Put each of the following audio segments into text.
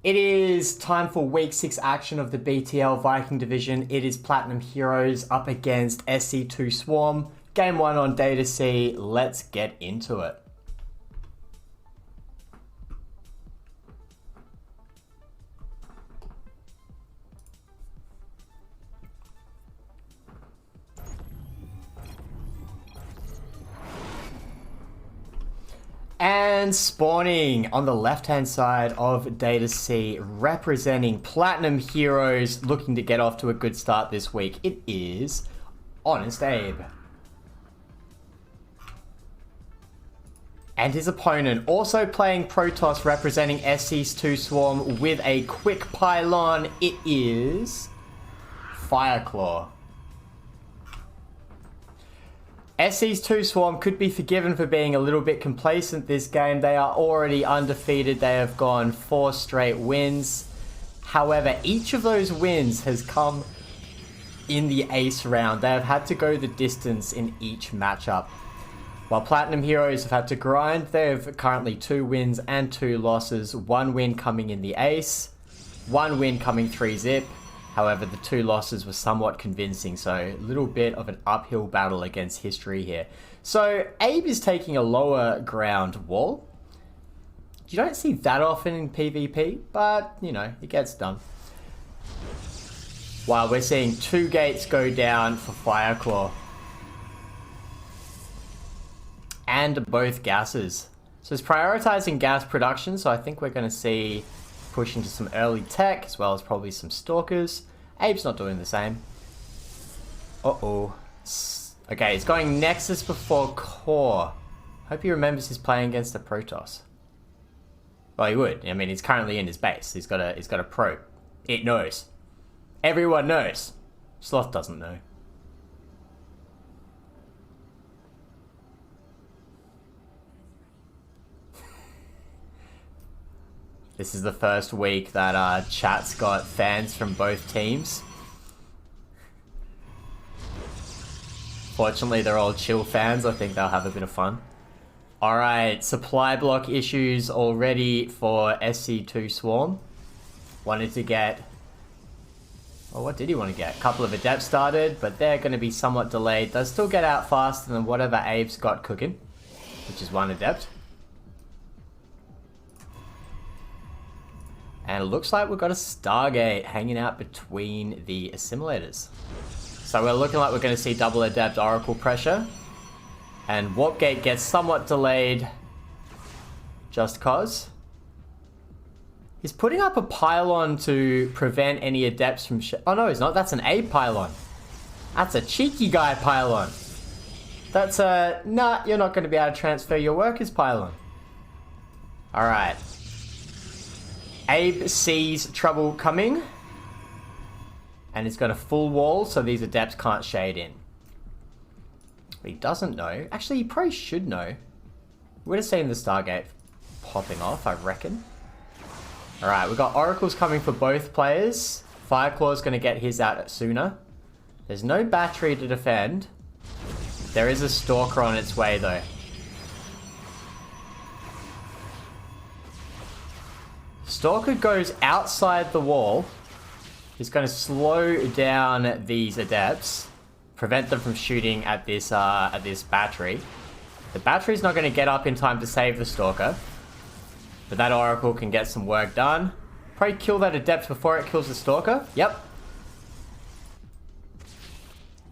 It is time for week 6 action of the BTL Viking division. It is Platinum Heroes up against SC2 Swarm. Game 1 on Data C. Let's get into it. And spawning on the left-hand side of Data C, representing Platinum Heroes, looking to get off to a good start this week, it is Honest Abe. And his opponent, also playing Protoss, representing SC2 Swarm with a quick pylon, it is Fireclaw. SC2 Swarm could be forgiven for being a little bit complacent this game. They are already undefeated. They have gone 4 straight wins. However, each of those wins has come in the ace round. They have had to go the distance in each matchup. While Platinum Heroes have had to grind, they have currently 2 wins and 2 losses. 1 win coming in the ace, 1 win coming 3-zip. However, the 2 losses were somewhat convincing, so a little bit of an uphill battle against history here. So Abe is taking a lower ground wall. You don't see that often in PvP, but, you know, it gets done. While we're seeing 2 gates go down for Fireclaw. And both gases. So it's prioritizing gas production, so I think we're going to see push into some early tech, as well as probably some stalkers. Abe's not doing the same. Uh-oh. Okay, he's going Nexus before Core. Hope he remembers he's playing against a Protoss. Well, he would. I mean, he's currently in his base. He's got a probe. It knows. Everyone knows. Sloth doesn't know. This is the first week that chat's got fans from both teams. Fortunately, they're all chill fans. I think they'll have a bit of fun. Alright, supply block issues already for SC2 Swarm. Wanted to get... Well, what did he want to get? A couple of adepts started, but they're going to be somewhat delayed. They'll still get out faster than whatever Abe's got cooking, which is 1 adept. And it looks like we've got a Stargate hanging out between the assimilators. So we're looking like we're going to see double adept Oracle pressure. And Warp Gate gets somewhat delayed just cause. He's putting up a pylon to prevent any adepts from... Oh no, he's not. That's an A pylon. That's a cheeky guy pylon. That's a... Nah, you're not going to be able to transfer your workers pylon. Alright. Abe sees trouble coming, and he's got a full wall, so these adepts can't shade in. But he doesn't know. Actually, he probably should know. We're just seeing the Stargate popping off, I reckon. Alright, we've got Oracles coming for both players. Fireclaw's going to get his out sooner. There's no battery to defend. There is a Stalker on its way, though. Stalker goes outside the wall. He's going to slow down these adepts, prevent them from shooting at this battery. The battery's not going to get up in time to save the Stalker, but that Oracle can get some work done. Probably kill that adept before it kills the Stalker. Yep.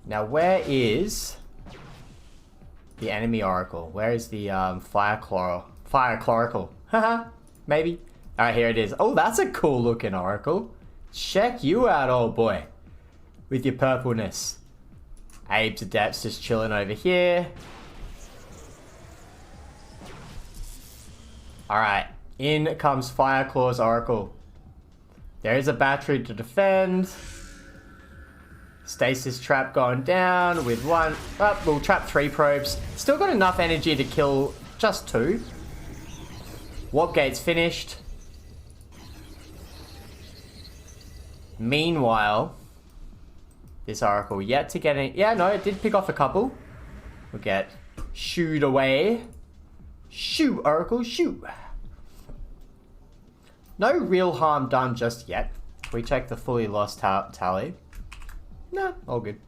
Now, where is the enemy Oracle? Where is the Fireclaw? Haha, maybe. Alright, here it is. Oh, that's a cool looking Oracle. Check you out, old boy. With your purpleness. Abe's adepts just chilling over here. Alright, in comes Fireclaw's Oracle. There is a battery to defend. Stasis trap going down with 1. Oh, we'll trap 3 probes. Still got enough energy to kill just 2. Warp gate's finished. Meanwhile, this Oracle yet to get in. Yeah, no, it did pick off a couple. We'll get shooed away. Shoot, Oracle, shoot. No real harm done just yet. We check the fully lost tally. No, all good.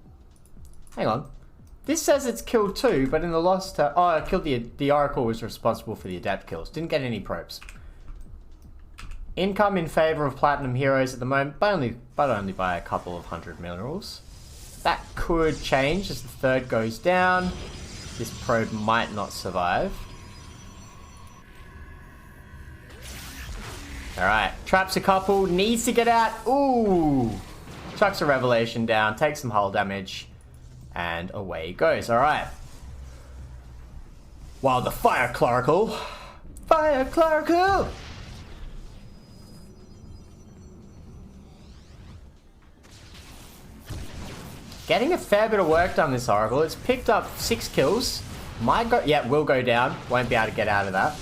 Hang on. This says it's killed 2, but in the lost... oh, I killed the Oracle was responsible for the Adept kills. Didn't get any probes. Income in favor of Platinum Heroes at the moment, but only by a couple of 100 minerals. That could change as the 3rd goes down. This probe might not survive. Alright, traps a couple, needs to get out. Ooh! Chucks a Revelation down, takes some hull damage. And away he goes. Alright. Wow, the Fire Clerical. Fire Clerical! Getting a fair bit of work done this Oracle. It's picked up 6 kills. Might go... yeah, will go down. Won't be able to get out of that.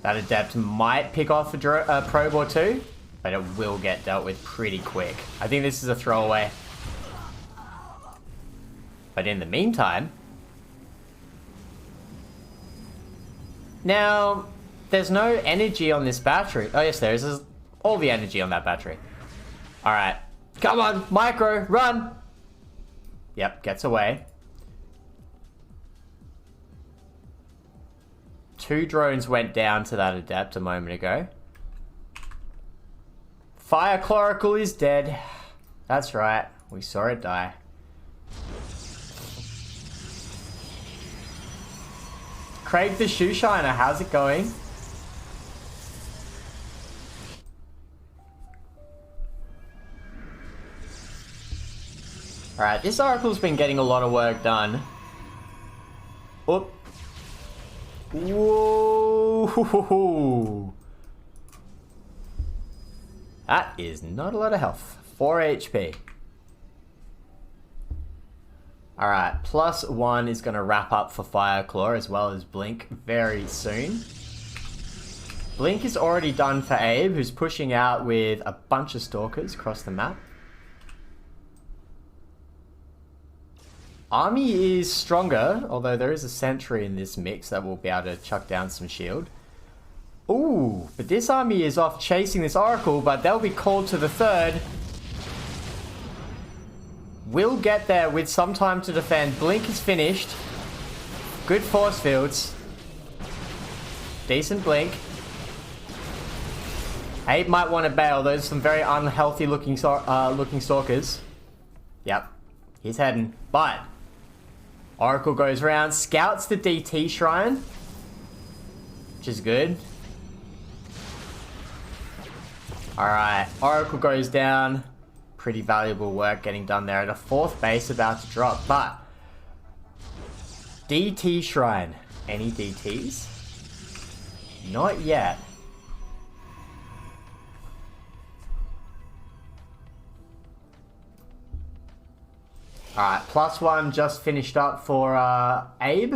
That Adept might pick off a probe or 2, but it will get dealt with pretty quick. I think this is a throwaway. But in the meantime... now, there's no energy on this battery. Oh yes, there is. There's all the energy on that battery. Alright. Come on, Micro, run! Yep, gets away. 2 drones went down to that Adept a moment ago. Fire Clerical is dead. That's right. We saw it die. Craig the Shoe Shiner, how's it going? Alright, this Oracle's been getting a lot of work done. Oop. Whoa! That is not a lot of health. 4 HP. Alright, +1 is going to wrap up for Fireclaw as well as Blink very soon. Blink is already done for Abe, who's pushing out with a bunch of Stalkers across the map. Army is stronger, although there is a Sentry in this mix that will be able to chuck down some shield. Ooh, but this army is off chasing this Oracle, but they'll be called to the 3rd. Will get there with some time to defend. Blink is finished. Good force fields. Decent Blink. Abe might want to bail. Those are some very unhealthy looking Stalkers. Yep, he's heading. But Oracle goes around, scouts the DT Shrine, which is good. Alright, Oracle goes down. Pretty valuable work getting done there. And a 4th base about to drop, but DT Shrine. Any DTs? Not yet. Alright, +1 just finished up for Abe.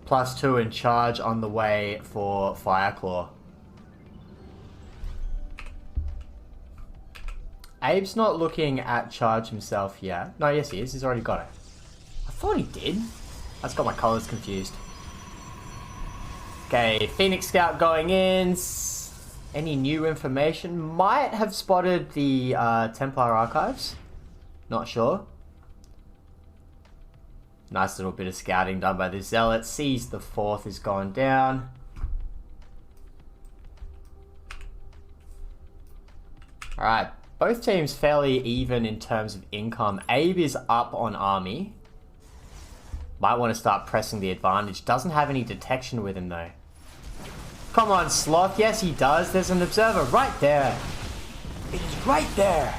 +2 in charge on the way for Fireclaw. Abe's not looking at charge himself yet. No, yes he is. He's already got it. I thought he did. That's got my colours confused. Okay, Phoenix Scout going in. Any new information? Might have spotted the Templar Archives. Not sure. Nice little bit of scouting done by the Zealot. Sees the 4th is gone down. Alright, both teams fairly even in terms of income. Abe is up on Army. Might want to start pressing the advantage. Doesn't have any detection with him though. Come on, Sloth. Yes, he does. There's an observer right there. It is right there.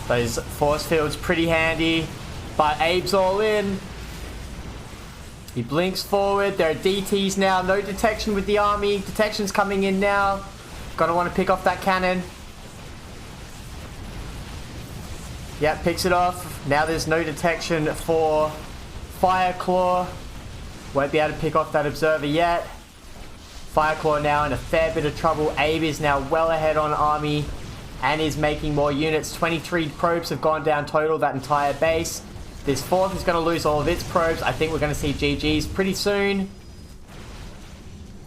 Those force fields pretty handy, but Abe's all in. He blinks forward. There are DTs now. No detection with the army. Detection's coming in now. Gonna want to pick off that cannon. Yep, picks it off. Now there's no detection for Fireclaw. Won't be able to pick off that observer yet. Fireclaw now in a fair bit of trouble. Abe is now well ahead on Army and is making more units. 23 probes have gone down total, that entire base. This fourth is going to lose all of its probes. I think we're going to see GG's pretty soon.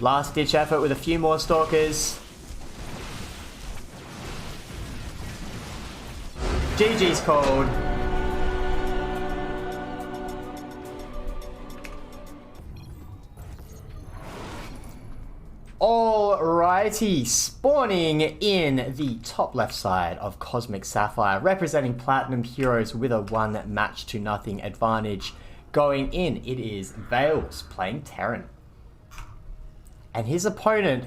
Last ditch effort with a few more stalkers. GG's called. Alrighty, spawning in the top left side of Cosmic Sapphire, representing Platinum Heroes with a 1-0 advantage. Going in, it is Vales playing Terran. And his opponent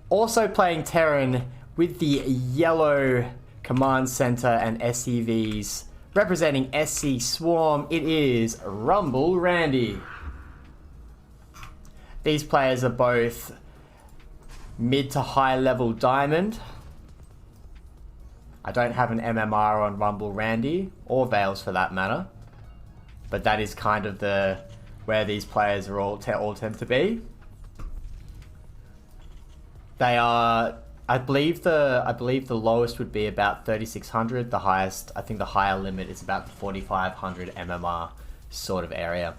also playing Terran with the yellow command center and SCVs. Representing SC Swarm, it is Rumble Randy. These players are both mid to high level diamond. I don't have an MMR on Rumble Randy, or Vales for that matter. But that is kind of where these players are all tend to be. They are, I believe the lowest would be about 3600. The highest, I think the higher limit is about the 4500 MMR sort of area.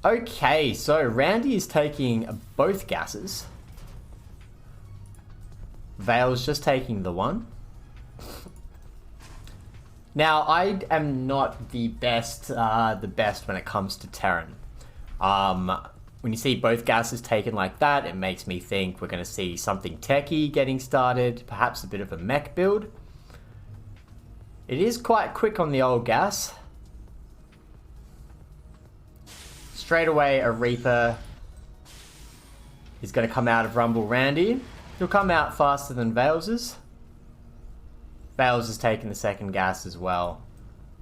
Okay, so Randy is taking both gases. Vale's just taking the one. Now, I am not the best when it comes to Terran. When you see both gases taken like that, it makes me think we're going to see something techie getting started, perhaps a bit of a mech build. It is quite quick on the old gas. Straight away, a Reaper is going to come out of Rumble Randy. He'll come out faster than Vales's. Vales is taking the second gas as well.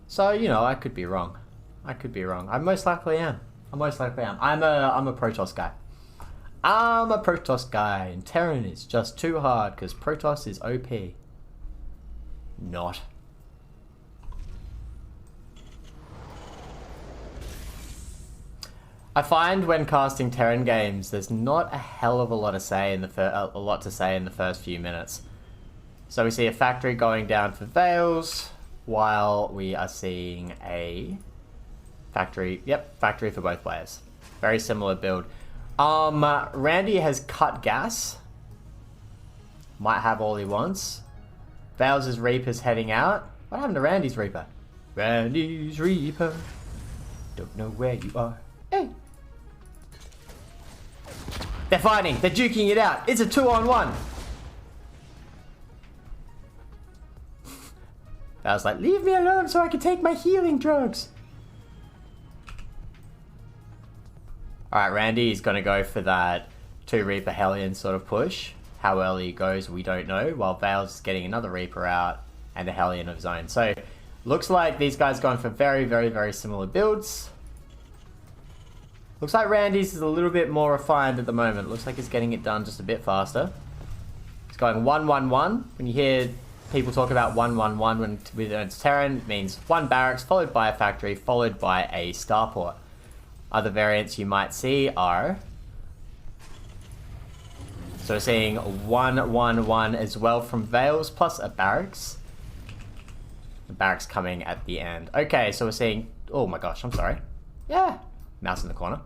So, you know, I could be wrong. I could be wrong. I most likely am. I'm a Protoss guy. I'm a Protoss guy, and Terran is just too hard because Protoss is OP. Not. I find when casting Terran games, there's not a hell of a lot to say in the first few minutes. So we see a factory going down for Vales, while we are seeing a factory. Yep, factory for both players. Very similar build. Randy has cut gas. Might have all he wants. Vales' Reaper's heading out. What happened to Randy's Reaper? Randy's Reaper. Don't know where you are. Hey. They're fighting. They're duking it out. It's a 2-on-1. I was like, leave me alone so I can take my healing drugs. Alright, Randy is going to go for that 2 Reaper Hellion sort of push. How early he goes, we don't know. While Vales is getting another Reaper out and a Hellion of his own. So, looks like these guys going for very, very, very similar builds. Looks like Randy's is a little bit more refined at the moment. Looks like he's getting it done just a bit faster. He's going 1-1-1. When you hear people talk about 1-1-1 when it's Terran, it means 1 barracks followed by a factory followed by a starport. Other variants you might see are... So we're seeing 1-1-1 as well from Vales plus a barracks. The barracks coming at the end. Okay, so we're seeing... Oh my gosh, I'm sorry. Yeah. Mouse in the corner.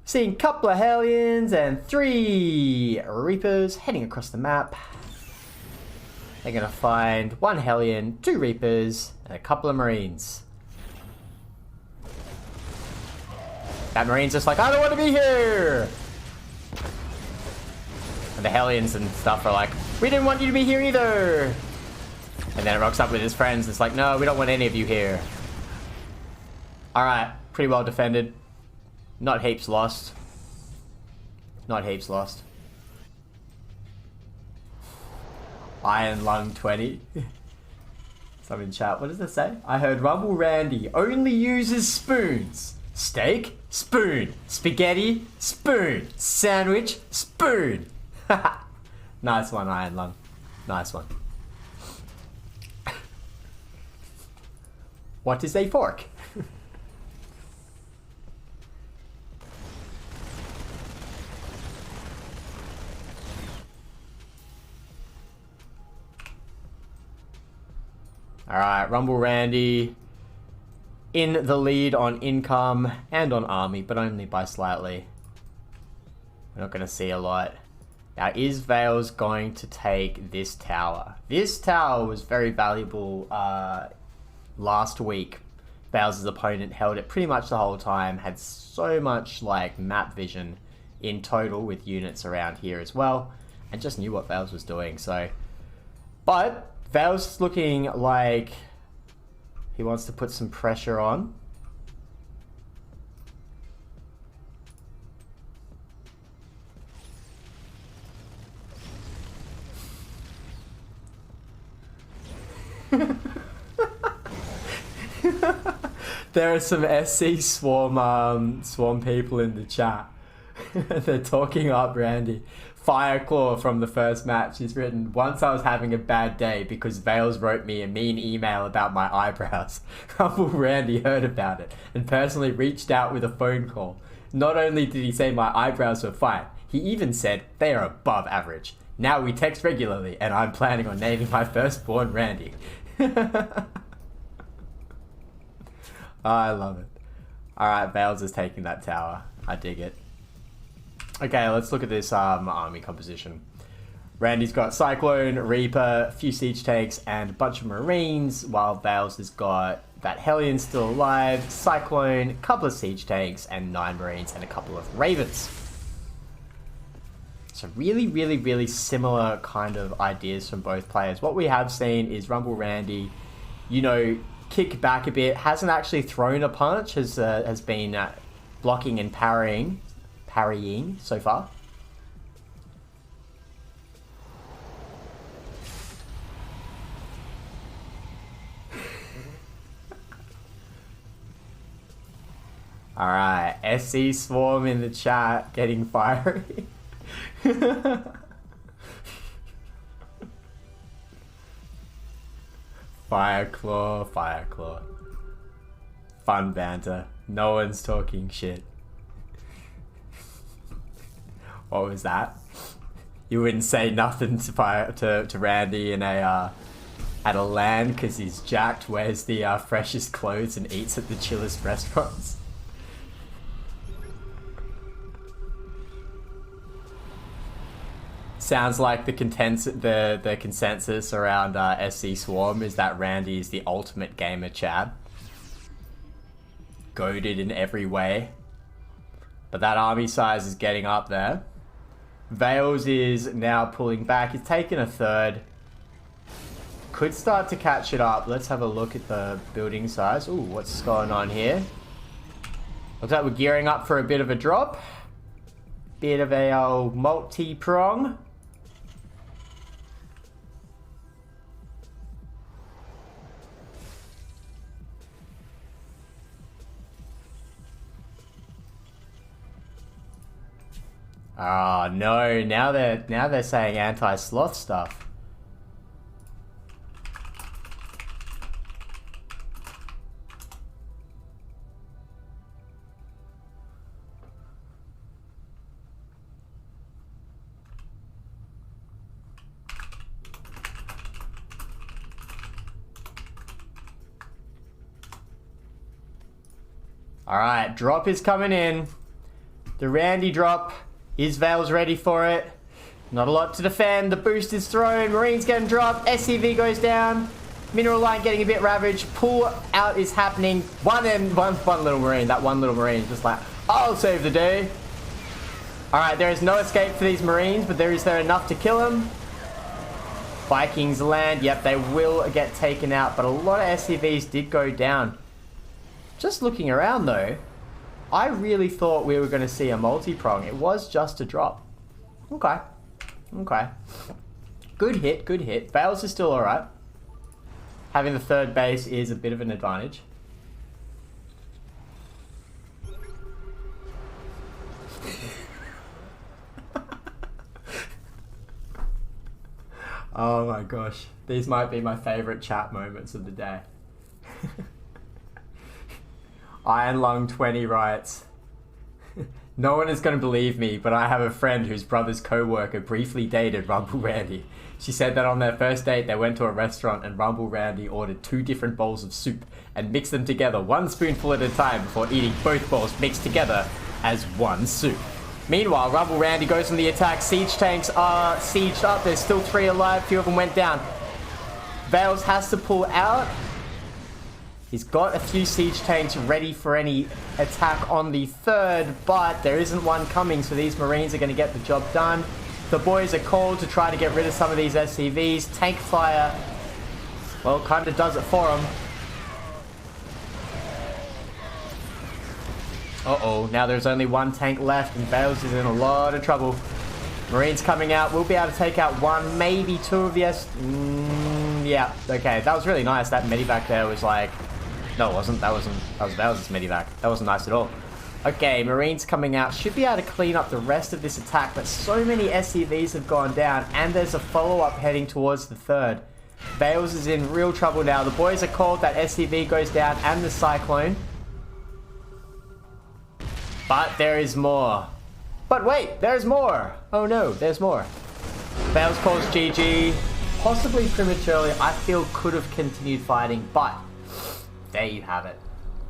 Seeing a couple of Hellions and 3 Reapers heading across the map. They're going to find 1 Hellion, 2 Reapers, and a couple of Marines. That Marine's just like, I don't want to be here! And the Hellions and stuff are like, we didn't want you to be here either! And then it rocks up with his friends. It's like, no, we don't want any of you here. Alright, pretty well defended. Not heaps lost. Not heaps lost. Iron Lung 20. Some in chat, what does it say? I heard Rumble Randy only uses spoons. Steak, spoon. Spaghetti, spoon. Sandwich, spoon. Nice one, Iron Lung. Nice one. What is a fork? Alright, Rumble Randy in the lead on income and on army, but only by slightly. We're not going to see a lot. Now, is Vales going to take this tower? This tower was very valuable last week. Vales' opponent held it pretty much the whole time, had so much like map vision in total with units around here as well, and just knew what Vales was doing. So, but Vales is looking like he wants to put some pressure on. There are some SC swarm people in the chat. They're talking up Randy. Fireclaw from the first match is written, once I was having a bad day because Vales wrote me a mean email about my eyebrows. Rumble Randy heard about it and personally reached out with a phone call. Not only did he say my eyebrows were fine, he even said they are above average. Now we text regularly and I'm planning on naming my firstborn Randy. I love it. Alright, Vales is taking that tower. I dig it. Okay, let's look at this army composition. Randy's got Cyclone, Reaper, a few siege tanks, and a bunch of Marines, while Vales has got that Hellion still alive, Cyclone, a couple of siege tanks, and 9 Marines, and a couple of Ravens. So really similar kind of ideas from both players. What we have seen is Rumble Randy, you know, kick back a bit, hasn't actually thrown a punch, has been blocking and parrying so far. Alright, SC Swarm in the chat getting fiery. Fireclaw, Fireclaw. Fun banter. No one's talking shit. What was that? You wouldn't say nothing to Randy in a at a LAN because he's jacked, wears the freshest clothes and eats at the chillest restaurants. Sounds like the consensus around SC Swarm is that Randy is the ultimate gamer, Chad. Goated in every way. But that army size is getting up there. Vales is now pulling back. He's taken a third. Could start to catch it up. Let's have a look at the building size. Ooh, what's going on here? Looks like we're gearing up for a bit of a drop. Bit of a multi-prong. Oh no, now they're saying anti-sloth stuff. Alright, drop is coming in. The Randy drop. Is Vales ready for it? Not a lot to defend. The boost is thrown. Marine's getting dropped. SCV goes down. Mineral line getting a bit ravaged. Pull out is happening. One little Marine. That one little Marine is just like, I'll save the day. Alright, there is no escape for these Marines, but is there enough to kill them? Vikings land. Yep, they will get taken out, but a lot of SCVs did go down. Just looking around though, I really thought we were going to see a multi-prong. It was just a drop. Okay. Okay. Good hit, good hit. Vales is still alright. Having the third base is a bit of an advantage. Oh my gosh. These might be my favourite chat moments of the day. Iron Lung 20 writes, No one is going to believe me, but I have a friend whose brother's co-worker briefly dated Rumble Randy. She said that on their first date, they went to a restaurant and Rumble Randy ordered 2 different bowls of soup and mixed them together 1 spoonful at a time before eating both bowls mixed together as one soup. Meanwhile, Rumble Randy goes on the attack. Siege tanks are sieged up. There's still 3 alive. 2 of them went down. Vales has to pull out. He's got a few siege tanks ready for any attack on the 3rd, but there isn't one coming, so these Marines are going to get the job done. The boys are called to try to get rid of some of these SCVs. Tank fire, well, kind of does it for them. Uh-oh, now there's only 1 tank left, and Vales is in a lot of trouble. Marines coming out. We'll be able to take out 1, maybe 2 of the yeah, okay, that was really nice. That medivac there was like... No, it wasn't. That was Vales' medivac. That wasn't nice at all. Okay, Marines coming out. Should be able to clean up the rest of this attack, but so many SCVs have gone down, and there's a follow-up heading towards the 3rd. Vales is in real trouble now. The boys are called. That SCV goes down, and the Cyclone. But there is more. But wait, there's more. Oh no, there's more. Vales calls GG. Possibly prematurely, I feel could have continued fighting, but there you have it.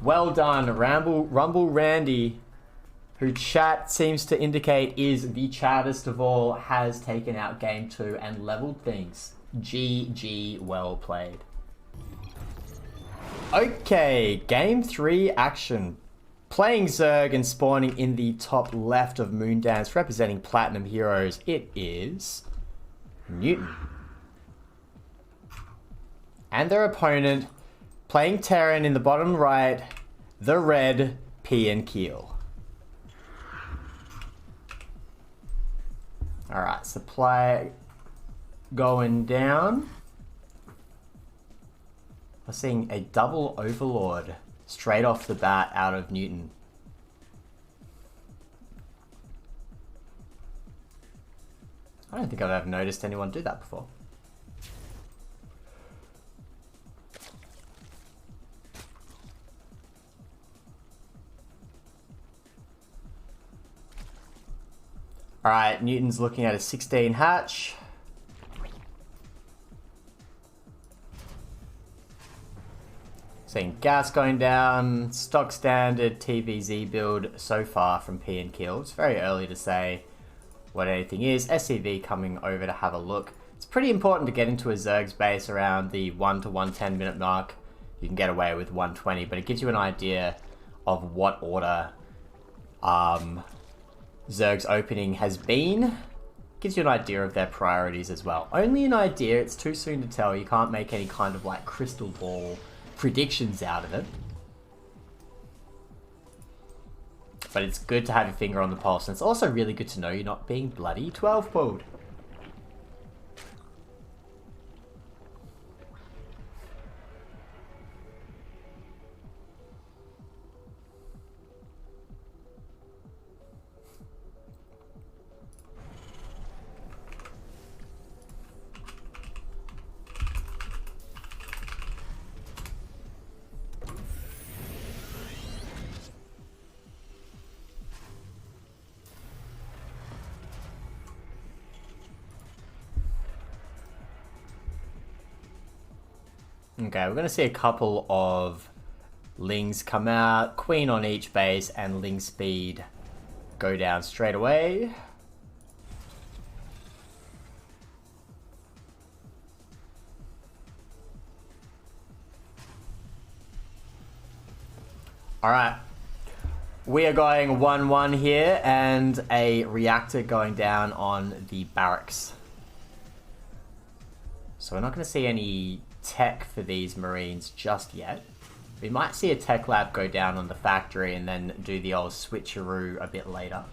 Well done, Rumble Randy, who chat seems to indicate is the chattest of all, has taken out game 2 and leveled things. GG, well played. Okay, game 3 action. Playing Zerg and spawning in the top left of Moondance, representing Platinum Heroes, it is Newton. And their opponent, playing Terran in the bottom right, the red P and Keel. Alright, supply going down. We're seeing a double Overlord straight off the bat out of Newton. I don't think I've ever noticed anyone do that before. Alright, Newton's looking at a 16 hatch. Seeing gas going down, stock standard TVZ build so far from P and Kill. It's very early to say what anything is. SCV coming over to have a look. It's pretty important to get into a Zerg's base around the 1 to 110 minute mark. You can get away with 120, but it gives you an idea of what order Zerg's opening has been. Gives you an idea of their priorities as well. Only an idea, it's too soon to tell. You can't make any kind of like crystal ball predictions out of it. But it's good to have your finger on the pulse, and it's also really good to know you're not being bloody 12-pulled. Okay, we're going to see a couple of Lings come out, Queen on each base, and Ling speed go down straight away. Alright, we are going 1-1 here, and a reactor going down on the barracks. So we're not going to see any tech for these Marines just yet. We might see a tech lab go down on the factory and then do the old switcheroo a bit later.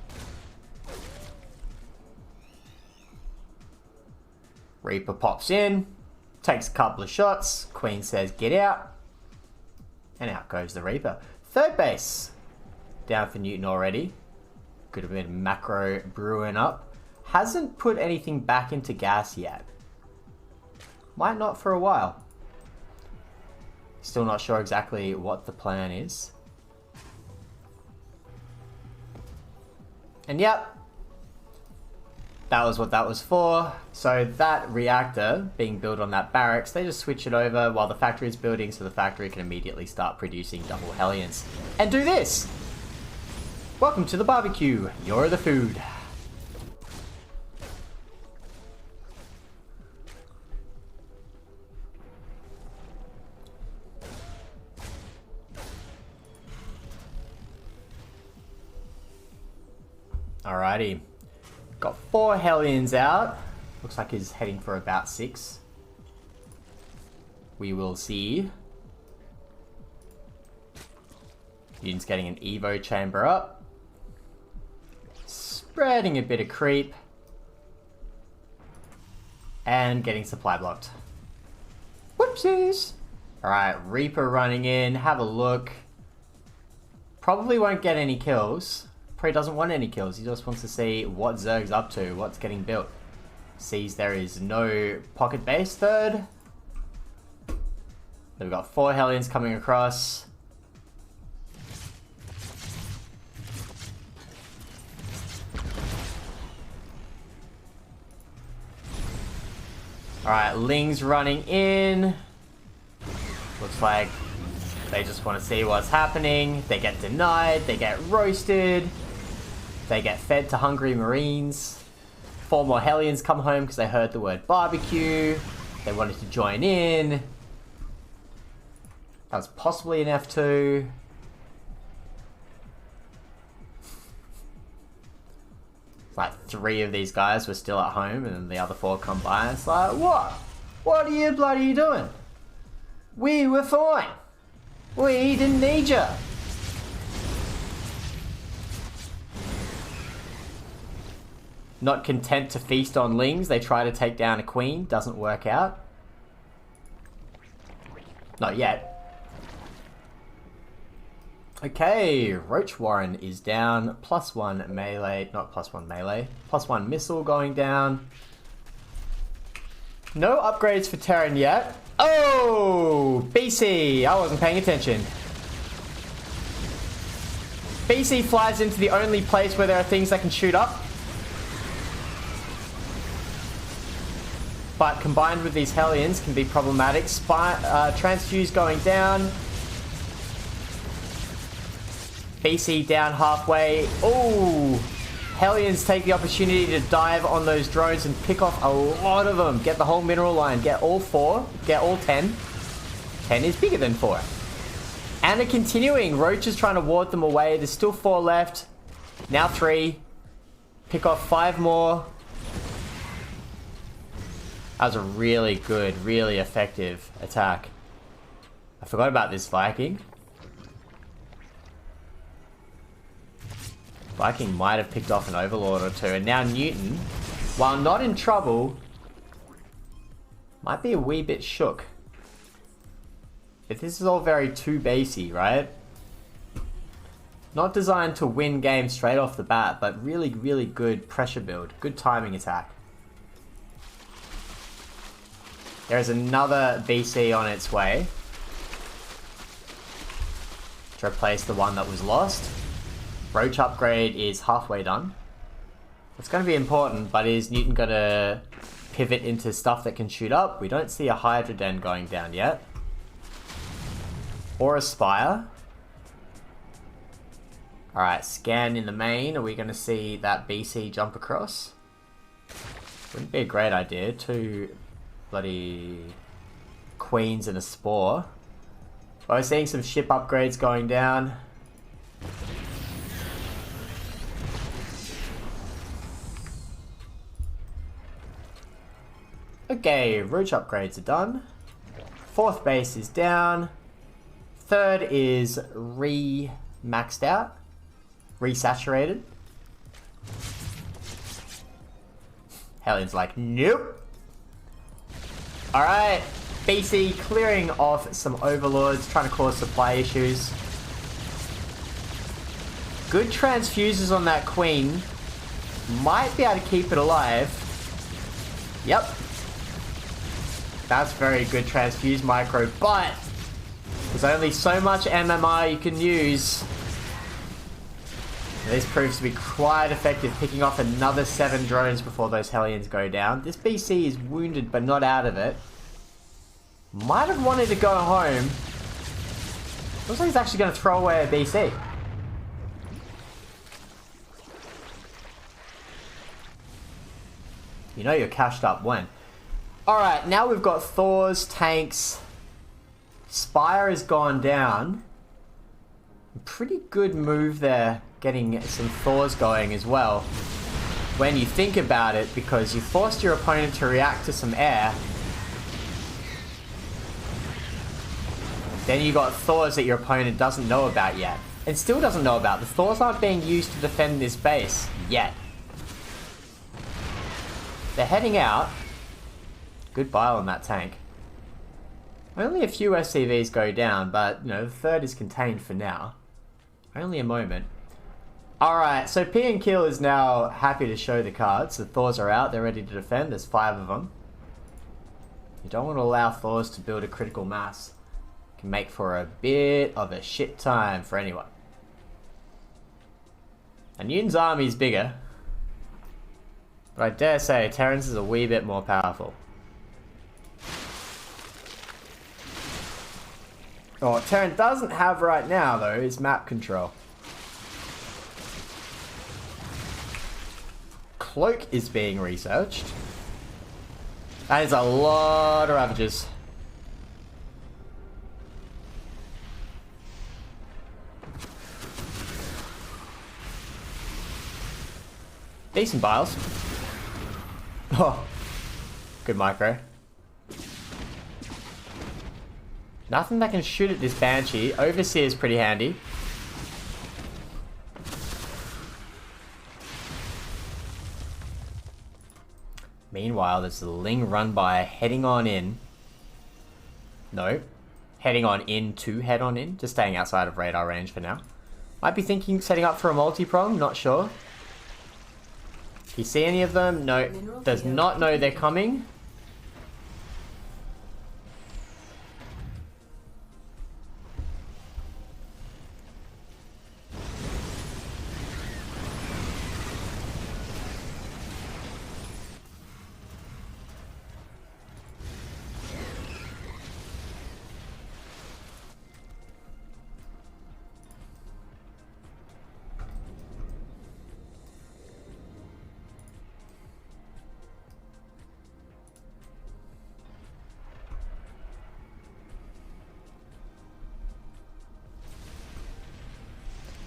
Reaper pops in, takes a couple of shots, Queen says get out, and out goes the Reaper. 3rd base down for Newton already. Could have been macro brewing up. Hasn't put anything back into gas yet. Might not for a while. Still not sure exactly what the plan is. And yep, that was what that was for. So that reactor being built on that barracks, they just switch it over while the factory is building, so the factory can immediately start producing double Hellions. And do this! Welcome to the barbecue. You're the food. Alrighty. Got 4 Hellions out. Looks like he's heading for about 6. We will see. Newton's getting an Evo chamber up. Spreading a bit of creep. And getting supply blocked. Whoopsies! Alright, Reaper running in. Have a look. Probably won't get any kills. Probably doesn't want any kills. He just wants to see what Zerg's up to, what's getting built. Sees there is no pocket base third. Then we've got 4 Hellions coming across. Alright, Ling's running in. Looks like they just want to see what's happening. They get denied, they get roasted. They get fed to hungry Marines. 4 more Hellions come home because they heard the word barbecue. They wanted to join in. That was possibly an F2. Like 3 of these guys were still at home and then the other 4 come by and it's like, what? What are you bloody doing? We were fine. We didn't need you. Not content to feast on Lings, they try to take down a queen. Doesn't work out. Not yet. Okay, Roach Warren is down. +1 melee, not +1 melee. +1 missile going down. No upgrades for Terran yet. Oh, BC, I wasn't paying attention. BC flies into the only place where there are things that can shoot up. But combined with these Hellions can be problematic. Transfuse going down. BC down halfway. Oh, Hellions take the opportunity to dive on those drones and pick off a lot of them. Get the whole mineral line. Get all 4. Get all 10. 10 is bigger than 4. And they're continuing. Roach is trying to ward them away. There's still 4 left. Now 3. Pick off 5 more. That was a really good, really effective attack. I forgot about this Viking. Viking might have picked off an Overlord or 2. And now Newton, while not in trouble, might be a wee bit shook. But this is all very too basey, right? Not designed to win games straight off the bat, but really, really good pressure build. Good timing attack. There's another BC on its way to replace the one that was lost. Roach upgrade is halfway done. It's going to be important, but is Newton going to pivot into stuff that can shoot up? We don't see a Hydra Den going down yet. Or a Spire. Alright, scan in the main. Are we going to see that BC jump across? Wouldn't be a great idea. 2 bloody queens and a spore. Well, we're seeing some ship upgrades going down. Okay, Roach upgrades are done. 4th base is down. 3rd is maxed out. Resaturated. Hellion's like, nope. Alright, BC clearing off some Overlords, trying to cause supply issues. Good transfuses on that Queen. Might be able to keep it alive. Yep. That's very good transfuse micro, but there's only so much MMR you can use. This proves to be quite effective, picking off another 7 drones before those Hellions go down. This BC is wounded, but not out of it. Might have wanted to go home. Looks like he's actually going to throw away a BC. You know you're cashed up when. Alright, now we've got Thors, tanks. Spire has gone down. Pretty good move there, getting some Thors going as well. When you think about it, because you forced your opponent to react to some air. Then you got Thors that your opponent doesn't know about yet. And still doesn't know about. The Thors aren't being used to defend this base yet. They're heading out. Good bile on that tank. Only a few SCVs go down, but, you know, the third is contained for now. Only a moment. Alright, so P and Kill is now happy to show the cards. The Thors are out, they're ready to defend. There's 5 of them. You don't want to allow Thors to build a critical mass. It can make for a bit of a shit time for anyone. And Yun's army is bigger. But I dare say Terrence is a wee bit more powerful. What Terran doesn't have right now, though, is map control. Cloak is being researched. That is a lot of Ravagers. Decent biles. Oh, good micro. Nothing that can shoot at this Banshee. Overseer is pretty handy. Meanwhile, there's the Ling run by heading on in. No. Heading on in to head on in. Just staying outside of radar range for now. Might be thinking setting up for a multi-prong. Not sure. Do you see any of them? No. Does not know they're coming.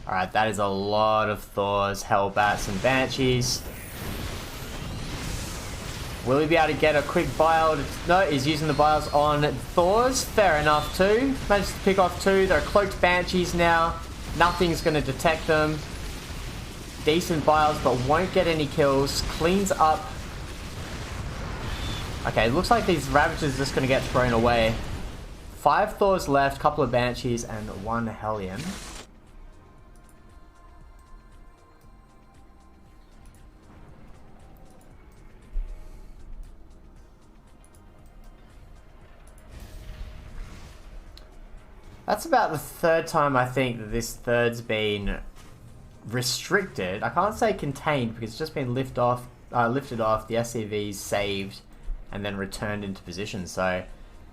Alright, that is a lot of Thors, Hellbats, and Banshees. Will he be able to get a quick bile? No, he's using the biles on Thors. Fair enough too. Managed to pick off 2. They're cloaked Banshees now. Nothing's going to detect them. Decent biles, but won't get any kills. Cleans up. Okay, looks like these Ravagers are just going to get thrown away. 5 Thors left, couple of Banshees, and 1 Hellion. That's about the 3rd time I think that this third's been restricted. I can't say contained because it's just been lifted off, the SCVs saved, and then returned into position. So,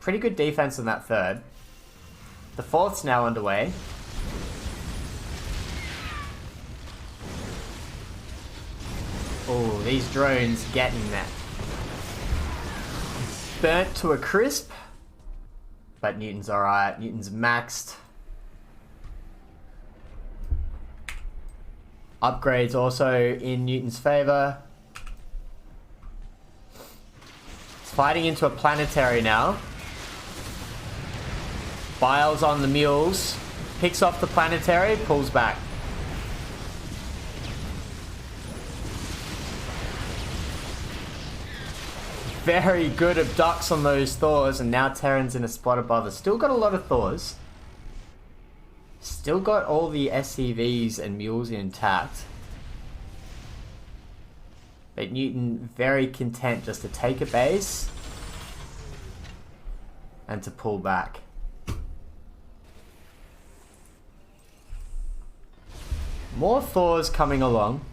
pretty good defense on that 3rd. The 4th's now underway. Oh, these drones getting that. Burnt to a crisp. But Newton's alright. Newton's maxed. Upgrades also in Newton's favour. It's fighting into a planetary now. Biles on the mules. Picks off the planetary, pulls back. Very good abducts on those Thors, and now Terran's in a spot above us. Still got a lot of Thors. Still got all the SCVs and mules intact. But Newton very content just to take a base and to pull More Thors coming along.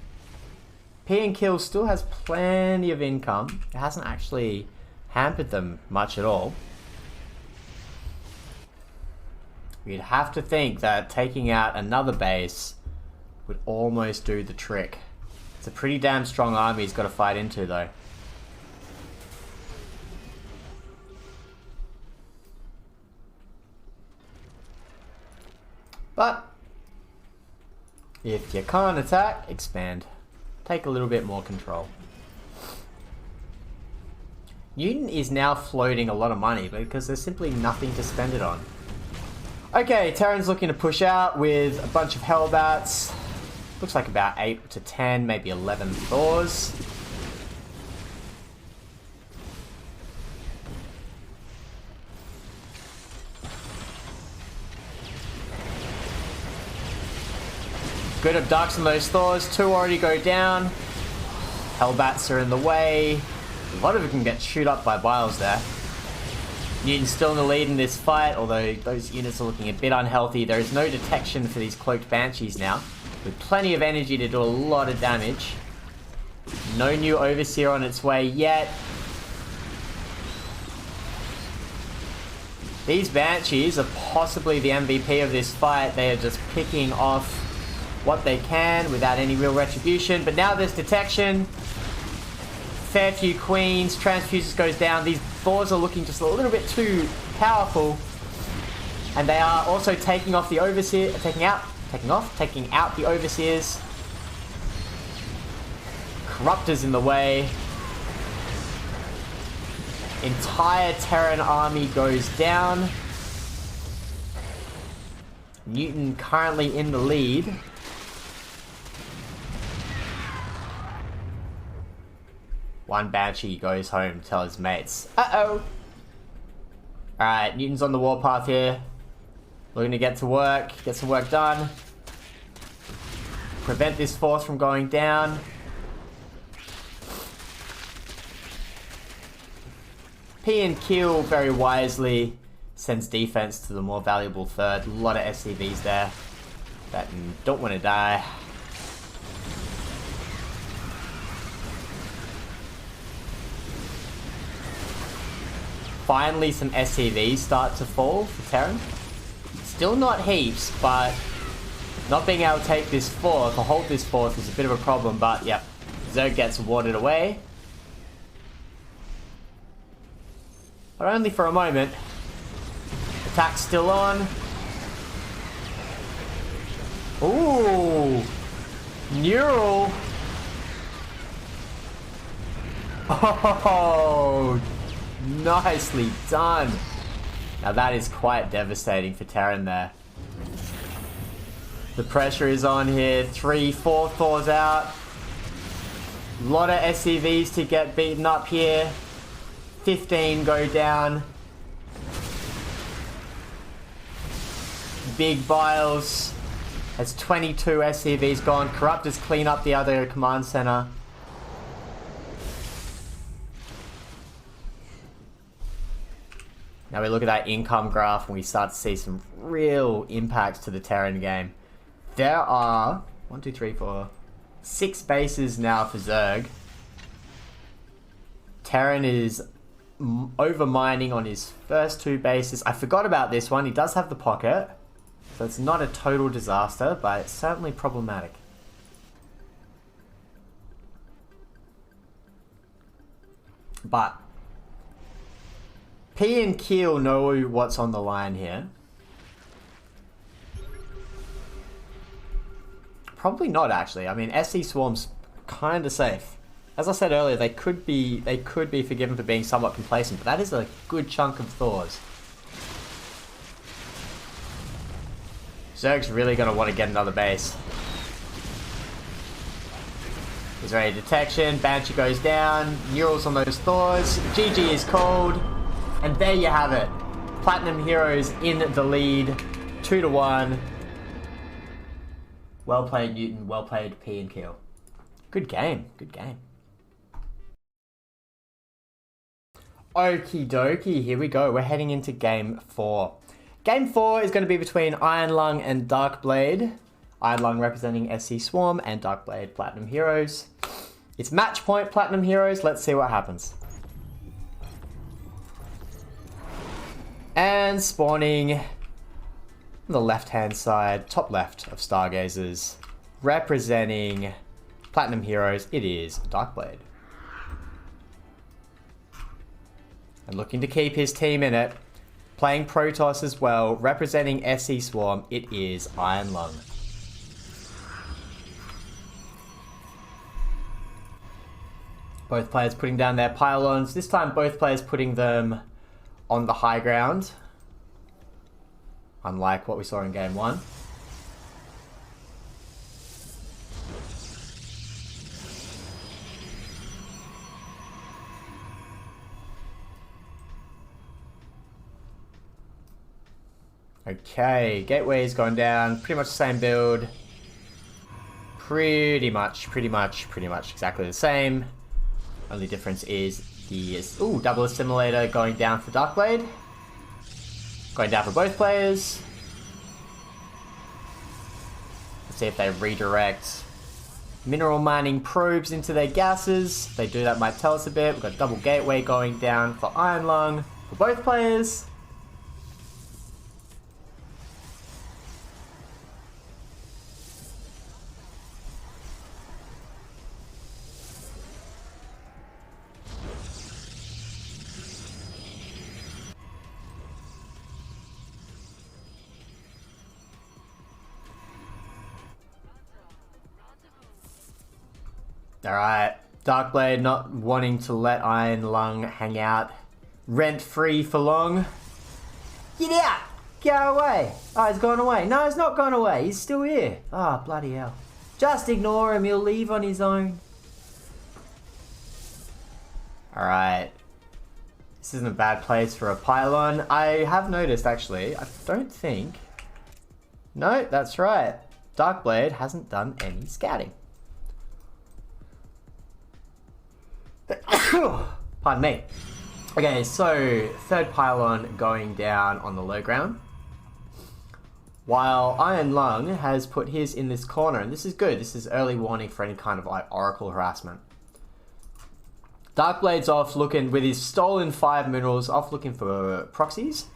P and Kill still has plenty of income. It hasn't actually hampered them much at all. You'd have to think that taking out another base would almost do the trick. It's a pretty damn strong army he's got to fight into, though. But if you can't attack, expand. Take a little bit more control. Newton is now floating a lot of money because there's simply nothing to spend it on. Okay, Terran's looking to push out with a bunch of Hellbats. Looks like about 8 to 10, maybe 11 Thors. Good abducts on those Thors. 2 already go down. Hellbats are in the way. A lot of it can get chewed up by Biles there. Newton's still in the lead in this fight, although those units are looking a bit unhealthy. There is no detection for these cloaked banshees now, with plenty of energy to do a lot of damage. No new overseer on its way yet. These banshees are possibly the MVP of this fight. They are just picking off what they can without any real retribution. But now there's detection. Fair few queens. Transfuses goes down. These Thors are looking just a little bit too powerful. And they are also taking off the overseer, taking out the overseers. Corruptors in the way. Entire Terran army goes down. Newton currently in the lead. One Banshee goes home to tell his mates. Uh-oh! Alright, Newton's on the warpath here. Looking to get to work, get some work done. Prevent this force from going down. P and Kill very wisely sends defense to the more valuable third. A lot of SCVs there that don't want to die. Finally, some SCVs start to fall for Terran. Still not heaps, but not being able to take this fourth or hold this fourth is a bit of a problem. But yep, Zerg gets warded away. But only for a moment. Attack's still on. Ooh! Neural! Oh! Nicely done! Now that is quite devastating for Terran there. The pressure is on here. 3, 4 Thors out. A lot of SCVs to get beaten up here. 15 go down. Big Biles has 22 SCVs gone. Corruptors clean up the other command center. Now we look at that income graph and we start to see some real impacts to the Terran game. There are 1, 2, 3, 4, 6 bases now for Zerg. Terran is over mining on his first 2 bases. I forgot about this one. He does have the pocket, so it's not a total disaster, but it's certainly problematic. But P and Keel know what's on the line here. Probably not, actually. I mean, SC Swarm's kind of safe. As I said earlier, they could be forgiven for being somewhat complacent, but that is a good chunk of Thors. Zerg's really going to want to get another base. He's ready. Detection. Banshee goes down. Neurals on those Thors. GG is called. And there you have it. Platinum Heroes in the lead. 2 to 1. Well played, Newton. Well played, P and Keel. Good game. Good game. Okie dokie. Here we go. We're heading into game 4. Game 4 is going to be between Iron Lung and Darkblade. Iron Lung representing SC Swarm, and Darkblade Platinum Heroes. It's match point Platinum Heroes. Let's see what happens. And spawning on the left-hand side, top left of Stargazers, representing Platinum Heroes, it is Darkblade. And looking to keep his team in it, playing Protoss as well, representing SC Swarm, it is Iron Lung. Both players putting down their pylons. This time both players putting them on the high ground. Unlike what we saw in game 1. Okay, Gateway's gone down. Pretty much the same build. Pretty much exactly the same. Only difference is the double assimilator going down for Darkblade. Going down for both players. Let's see if they redirect mineral mining probes into their gases. If they do, that might tell us a bit. We've got double gateway going down for Iron Lung for both players. Alright, Darkblade not wanting to let Iron Lung hang out rent-free for long. Get out! Get away! Oh, he's gone away. No, he's not gone away. He's still here. Oh, bloody hell. Just ignore him. He'll leave on his own. Alright. This isn't a bad place for a pylon. I have noticed, actually, I don't think... No, that's right. Darkblade hasn't done any scouting. Pardon me. Okay, so third pylon going down on the low ground. While Iron Lung has put his in this corner, and this is good. This is early warning for any kind of like oracle harassment. Darkblade's off looking with his stolen 5 minerals, off looking for proxies.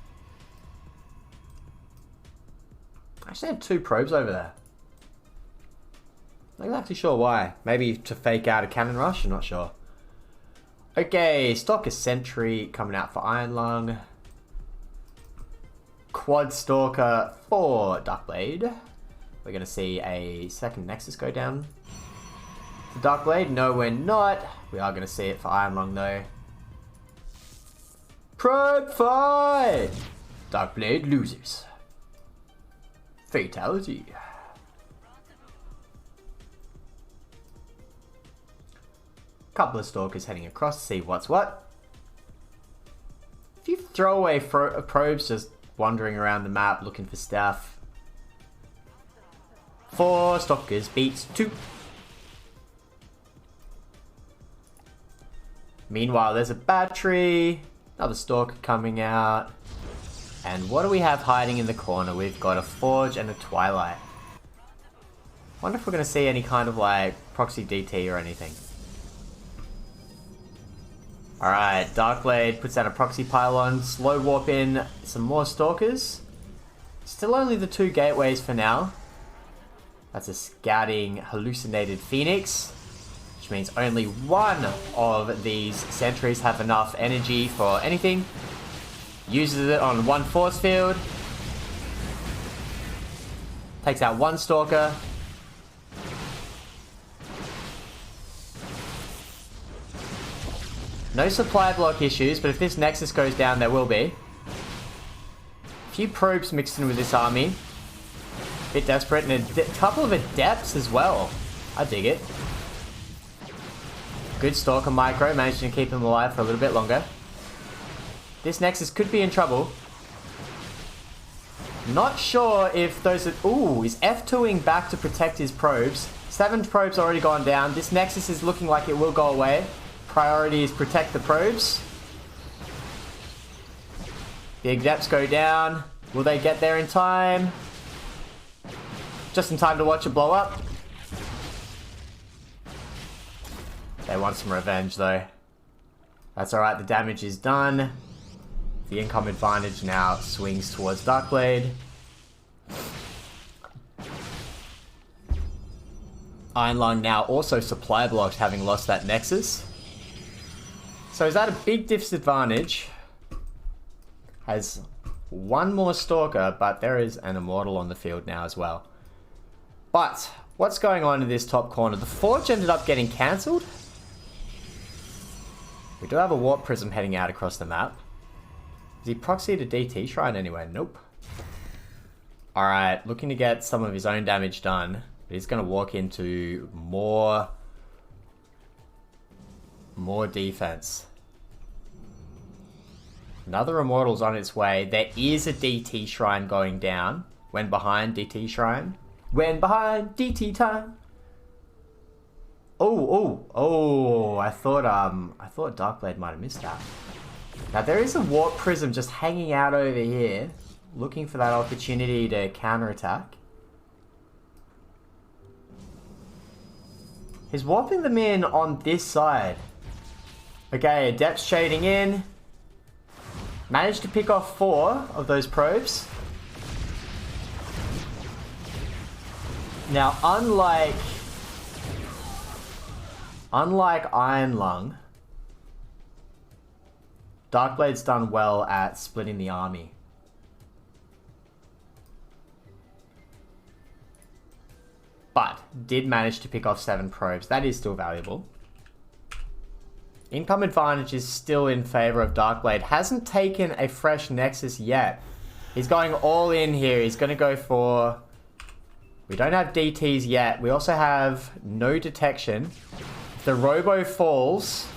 I actually have 2 probes over there. Not exactly sure why. Maybe to fake out a cannon rush, I'm not sure. Okay, Stalker Sentry coming out for Iron Lung. Quad Stalker for Darkblade. We're going to see a second Nexus go down for Darkblade. No, we're not. We are going to see it for Iron Lung though. Probe fight! Darkblade loses. Fatality. Couple of Stalkers heading across to see what's what. If you throw away probes just wandering around the map looking for stuff. 4 Stalkers beats 2. Meanwhile, there's a battery. Another Stalker coming out. And what do we have hiding in the corner? We've got a Forge and a Twilight. Wonder if we're going to see any kind of like proxy DT or anything. Alright, Darkblade puts out a proxy pylon, slow warp in some more Stalkers. Still only the 2 gateways for now. That's a scouting hallucinated Phoenix, which means only one of these sentries have enough energy for anything. Uses it on 1 force field. Takes out 1 Stalker. No supply block issues, but if this Nexus goes down, there will be. A few probes mixed in with this army. Bit desperate, and a couple of Adepts as well. I dig it. Good Stalker micro, managing to keep him alive for a little bit longer. This Nexus could be in trouble. Not sure if those are... Ooh, he's F2ing back to protect his probes. 7 probes already gone down. This Nexus is looking like it will go away. Priority is protect the probes. The Adepts go down. Will they get there in time? Just in time to watch it blow up. They want some revenge though. That's alright, the damage is done. The income advantage now swings towards Darkblade. Iron Lung now also supply blocked, having lost that Nexus. So is that a big disadvantage? Has one more Stalker, but there is an Immortal on the field now as well. But what's going on in this top corner? The Forge ended up getting cancelled. We do have a Warp Prism heading out across the map. Is he proxied a DT Shrine anyway? Nope. Alright, looking to get some of his own damage done. But he's going to walk into more defense. Another Immortal's on its way. There is a DT Shrine going down. When behind DT Shrine. When behind DT time. Oh, I thought Darkblade might have missed that. Now there is a Warp Prism just hanging out over here, looking for that opportunity to counterattack. He's warping them in on this side. Okay, Adept's shading in. Managed to pick off 4 of those probes. Now, unlike Iron Lung, Darkblade's done well at splitting the army. But did manage to pick off 7 probes. That is still valuable. Income advantage is still in favor of Darkblade. Hasn't taken a fresh Nexus yet. He's going all in here. He's going to go for... We don't have DTs yet. We also have no detection. If the Robo falls,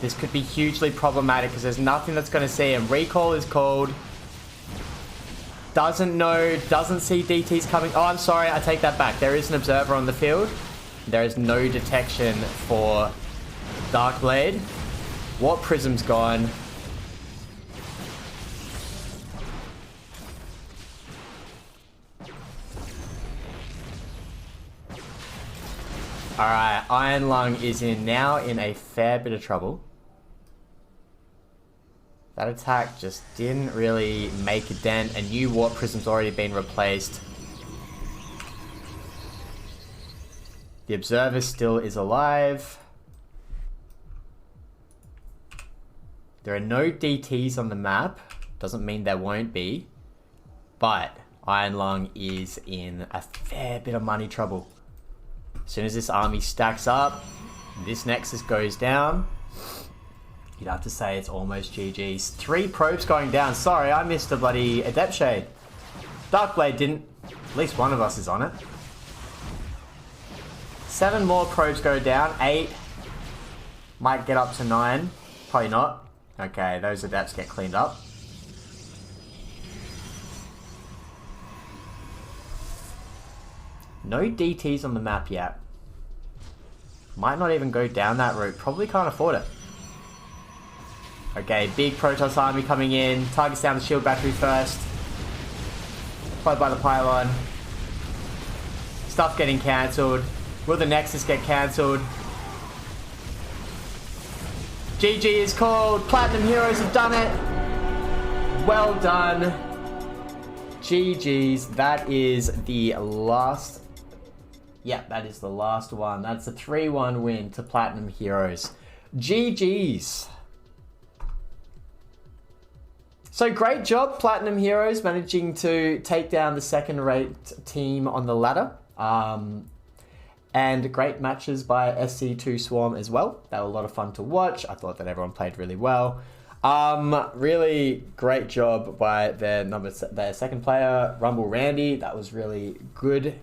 this could be hugely problematic because there's nothing that's going to see him. Recall is called. Doesn't know, doesn't see DTs coming. Oh, I'm sorry, I take that back. There is an observer on the field. There is no detection for Darkblade. Warp Prism's gone. Alright, Iron Lung is now in a fair bit of trouble. That attack just didn't really make a dent. A new Warp Prism's already been replaced. The Observer still is alive. There are no DTs on the map. Doesn't mean there won't be. But Iron Lung is in a fair bit of money trouble. As soon as this army stacks up, this Nexus goes down. You'd have to say it's almost GG's. 3 probes going down. Sorry, I missed a bloody Adept Shade. Darkblade didn't. At least one of us is on it. 7 more probes go down. 8. Might get up to 9. Probably not. Okay, those Adepts get cleaned up. No DTs on the map yet. Might not even go down that route. Probably can't afford it. Okay, big Protoss army coming in. Targets down the shield battery first. Followed by the pylon. Stuff getting cancelled. Will the Nexus get cancelled? GG is called. Platinum Heroes have done it. Well done. GG's. That is the last... Yep, that is the last one. That's a 3-1 win to Platinum Heroes. GG's. So great job, Platinum Heroes, managing to take down the second-rate team on the ladder. And great matches by SC2 Swarm as well. They were a lot of fun to watch. I thought that everyone played really well. Really great job by their second player, Rumble Randy. That was really good.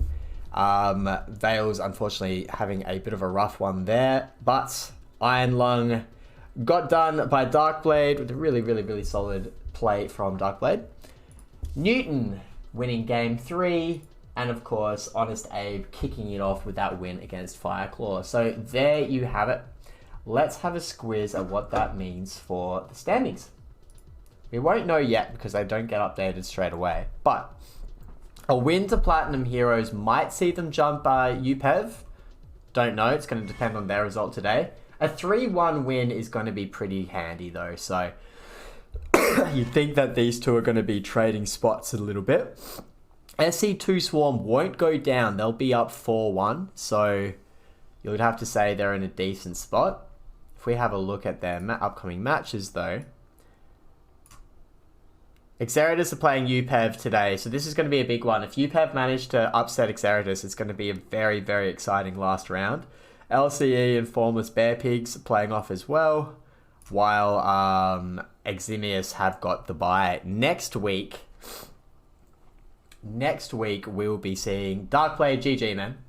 Vale's unfortunately having a bit of a rough one there, but Iron Lung got done by Darkblade with a really solid play from Darkblade. Newton winning game 3, and of course Honest Abe kicking it off with that win against Fireclaw. So there you have it. Let's have a squiz at what that means for the standings. We won't know yet because they don't get updated straight away, but A win to Platinum Heroes might see them jump UPEV. Don't know. It's going to depend on their result today. A 3-1 win is going to be pretty handy though. So you'd think that these two are going to be trading spots a little bit. SC2 Swarm won't go down. They'll be up 4-1. So you would have to say they're in a decent spot. If we have a look at their upcoming matches though. Xeratus are playing UPEV today, so this is going to be a big one. If UPEV manage to upset Xeratus, it's going to be a very, very exciting last round. LCE and Formless Bear Pigs are playing off as well, while Eximius have got the bye. Next week, we'll be seeing Darkblade GG, man.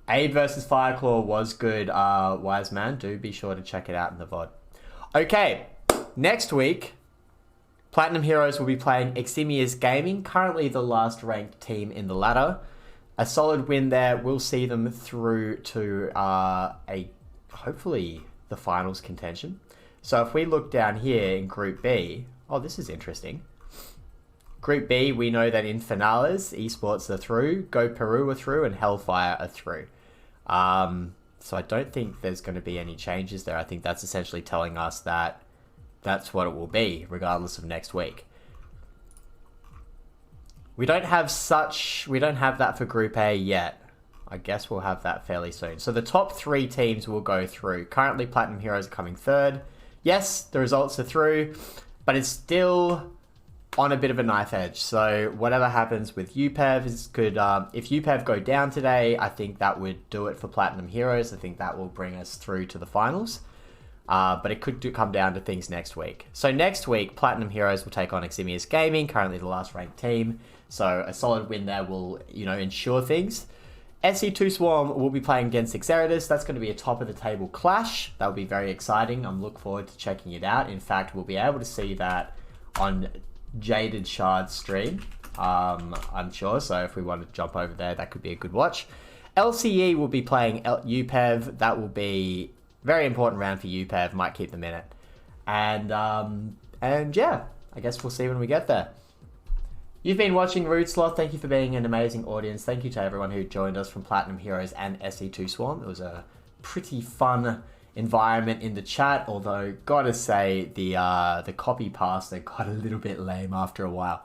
Abe versus Fireclaw was good, Wise Man. Do be sure to check it out in the VOD. Okay, next week, Platinum Heroes will be playing Eximius Gaming, currently the last ranked team in the ladder. A solid win there will see them through to hopefully the finals contention. So if we look down here in Group B, oh, this is interesting. Group B, we know that in finales, esports are through, Go Peru are through, and Hellfire are through. So I don't think there's going to be any changes there. I think that's essentially telling us that that's what it will be, regardless of next week. We don't have that for Group A yet. I guess we'll have that fairly soon. So the top 3 teams will go through. Currently, Platinum Heroes are coming third. Yes, the results are through, but it's still on a bit of a knife edge. So whatever happens with UPEV is good. If UPEV go down today, I think that would do it for Platinum Heroes. I think that will bring us through to the finals. But it could come down to things next week. So next week, Platinum Heroes will take on Eximius Gaming, currently the last ranked team. So a solid win there will, ensure things. SC2 Swarm will be playing against Xeratus. That's going to be a top of the table clash. That will be very exciting. I'm looking forward to checking it out. In fact, we'll be able to see that on Jaded Shard's stream, I'm sure. So if we want to jump over there, that could be a good watch. LCE will be playing UPEV. That will be very important round for UPEV. Might keep them in it. And yeah, I guess we'll see when we get there. You've been watching Rude Sloth. Thank you for being an amazing audience. Thank you to everyone who joined us from Platinum Heroes and SC2 Swarm. It was a pretty fun environment in the chat, although gotta say the copy pasta got a little bit lame after a while.